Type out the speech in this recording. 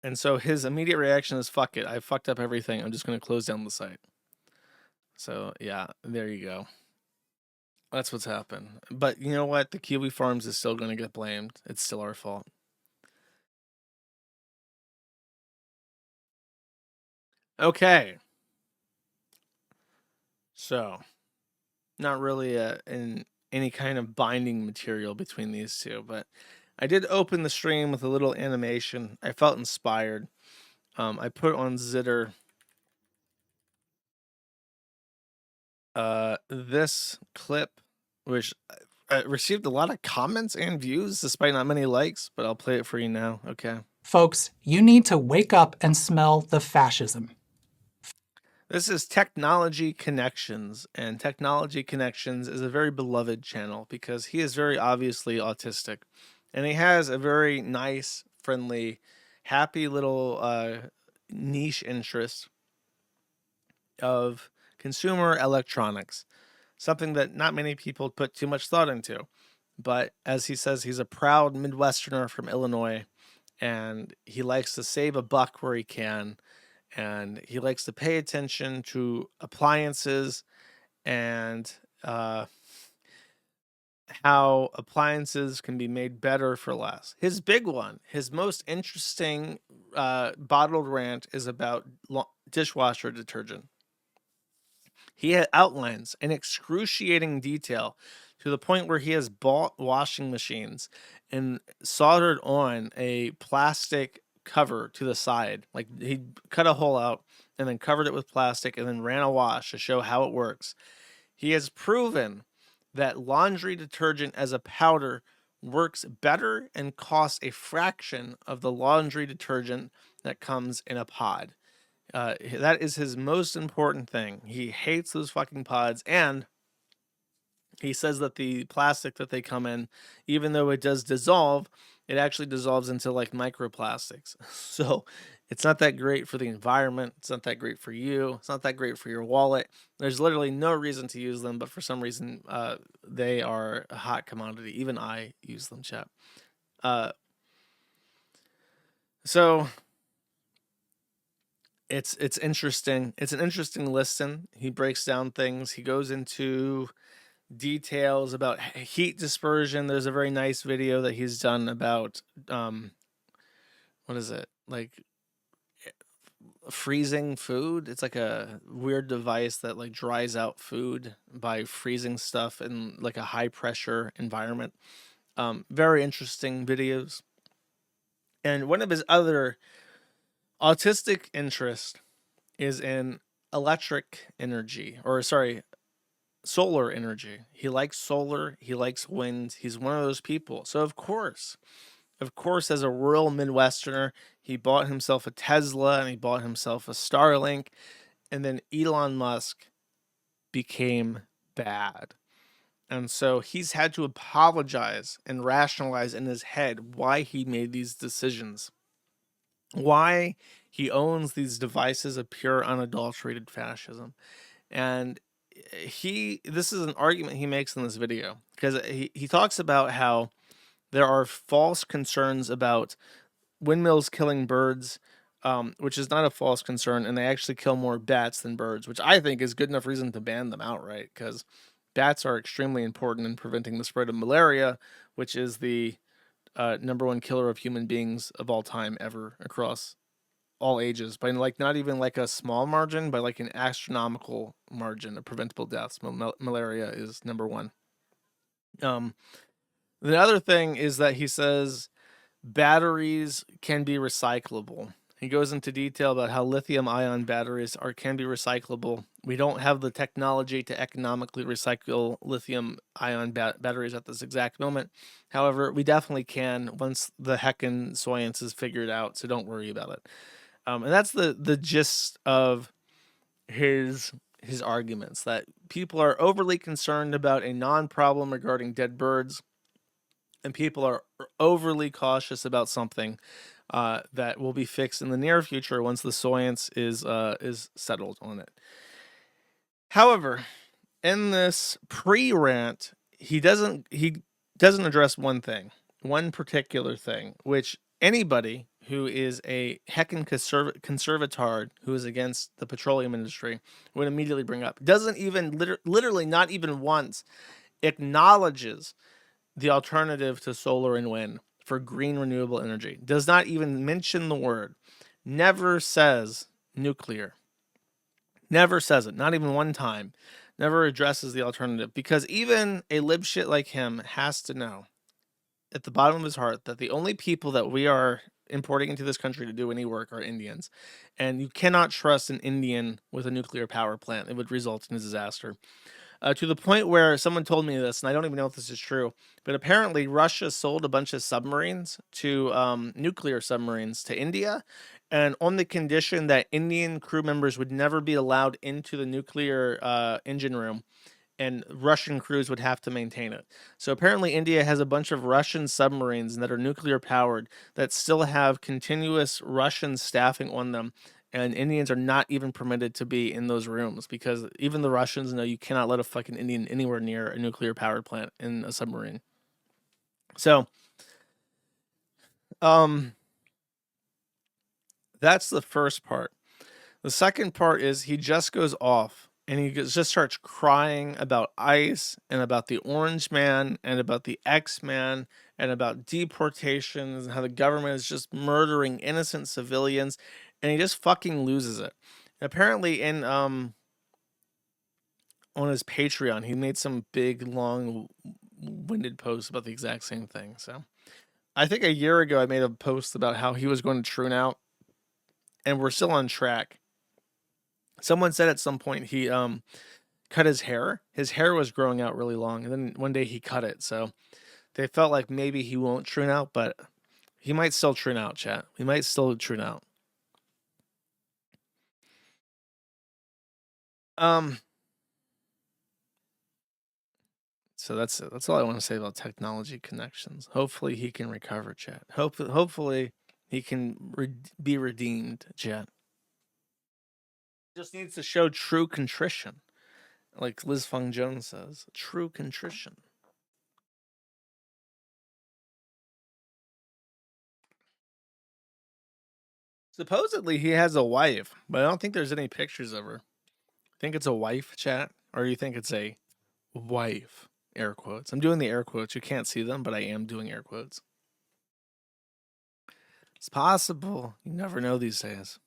And so his immediate reaction is, fuck it, I fucked up everything, I'm just going to close down the site. So yeah, there you go. That's what's happened. But you know what? The Kiwi Farms is still going to get blamed. It's still our fault. Okay. So, not really in any kind of binding material between these two, but I did open the stream with a little animation. I felt inspired. I put on Zitter this clip, which received a lot of comments and views despite not many likes, but I'll play it for you now. Okay. Folks, you need to wake up and smell the fascism. This is Technology Connections, and Technology Connections is a very beloved channel because he is very obviously autistic, and he has a very nice, friendly, happy little niche interest of consumer electronics, something that not many people put too much thought into. But as he says, he's a proud Midwesterner from Illinois, and he likes to save a buck where he can, and he likes to pay attention to appliances and how appliances can be made better for less. His big one, his most interesting bottled rant is about dishwasher detergent. He outlines in excruciating detail to the point where he has bought washing machines and soldered on a plastic cover to the side. Like he cut a hole out and then covered it with plastic and then ran a wash to show how it works. He has proven that laundry detergent as a powder works better and costs a fraction of the laundry detergent that comes in a pod. That is his most important thing. He hates those fucking pods, and he says that the plastic that they come in, even though it does dissolve, it actually dissolves into like microplastics. So it's not that great for the environment. It's not that great for you. It's not that great for your wallet. There's literally no reason to use them, but for some reason, they are a hot commodity. Even I use them, chap. So it's interesting. It's an interesting listen. He breaks down things. He goes into details about heat dispersion. There's a very nice video that he's done about what is it? Like freezing food. It's like a weird device that like dries out food by freezing stuff in like a high pressure environment. Very interesting videos. And one of his other autistic interests is in electric energy, or sorry, solar energy. He likes solar, he likes wind. He's one of those people. So of course, as a rural Midwesterner, he bought himself a Tesla and he bought himself a Starlink, and then Elon Musk became bad. And so he's had to apologize and rationalize in his head why he made these decisions, why he owns these devices of pure unadulterated fascism. And this is an argument he makes in this video, because he talks about how there are false concerns about windmills killing birds, which is not a false concern, and they actually kill more bats than birds, which I think is good enough reason to ban them outright, because bats are extremely important in preventing the spread of malaria, which is the number one killer of human beings of all time ever across all ages, by like not even like a small margin, but like an astronomical margin of preventable deaths. Malaria is number one. The other thing is that he says batteries can be recyclable. He goes into detail about how lithium-ion batteries can be recyclable. We don't have the technology to economically recycle lithium-ion batteries at this exact moment. However, we definitely can once the heckin' science is figured out, so don't worry about it. And that's the gist of his arguments, that people are overly concerned about a non-problem regarding dead birds, and people are overly cautious about something that will be fixed in the near future once the science is settled on it. However, in this pre-rant, he doesn't address one particular thing, which anybody who is a heckin' conservatard who is against the petroleum industry would immediately bring up. Doesn't even, literally not even once, acknowledges the alternative to solar and wind for green renewable energy. Does not even mention the word. Never says nuclear. Never says it, not even one time. Never addresses the alternative, because even a libshit like him has to know at the bottom of his heart that the only people that we are importing into this country to do any work are Indians. And you cannot trust an Indian with a nuclear power plant. It would result in a disaster. To the point where someone told me this, and I don't even know if this is true, but apparently Russia sold a bunch of submarines to nuclear submarines to India, and on the condition that Indian crew members would never be allowed into the nuclear engine room, and Russian crews would have to maintain it. So apparently, India has a bunch of Russian submarines that are nuclear powered that still have continuous Russian staffing on them. And Indians are not even permitted to be in those rooms, because even the Russians know you cannot let a fucking Indian anywhere near a nuclear powered plant in a submarine. So, um, that's the first part. The second part is he just goes off and he just starts crying about ICE and about the Orange Man and about the X Man and about deportations and how the government is just murdering innocent civilians, and he just fucking loses it. Apparently, in on his Patreon, he made some big, long winded posts about the exact same thing. So I think a year ago I made a post about how he was going to Trune out, and we're still on track. Someone said at some point he cut his hair. His hair was growing out really long, and then one day he cut it. So they felt like maybe he won't Trune out, but he might still Trune out, chat. He might still Trune out. Um so that's it. That's all I want to say about technology connections. Hopefully he can recover, chat. Hopefully he can be redeemed, chat. Just needs to show true contrition. Like Liz Fung Jones says, true contrition. Supposedly he has a wife, but I don't think there's any pictures of her. Think it's a wife, chat, or you think it's a wife? Air quotes. I'm doing the air quotes. You can't see them, but I am doing air quotes. It's possible. You never know these days.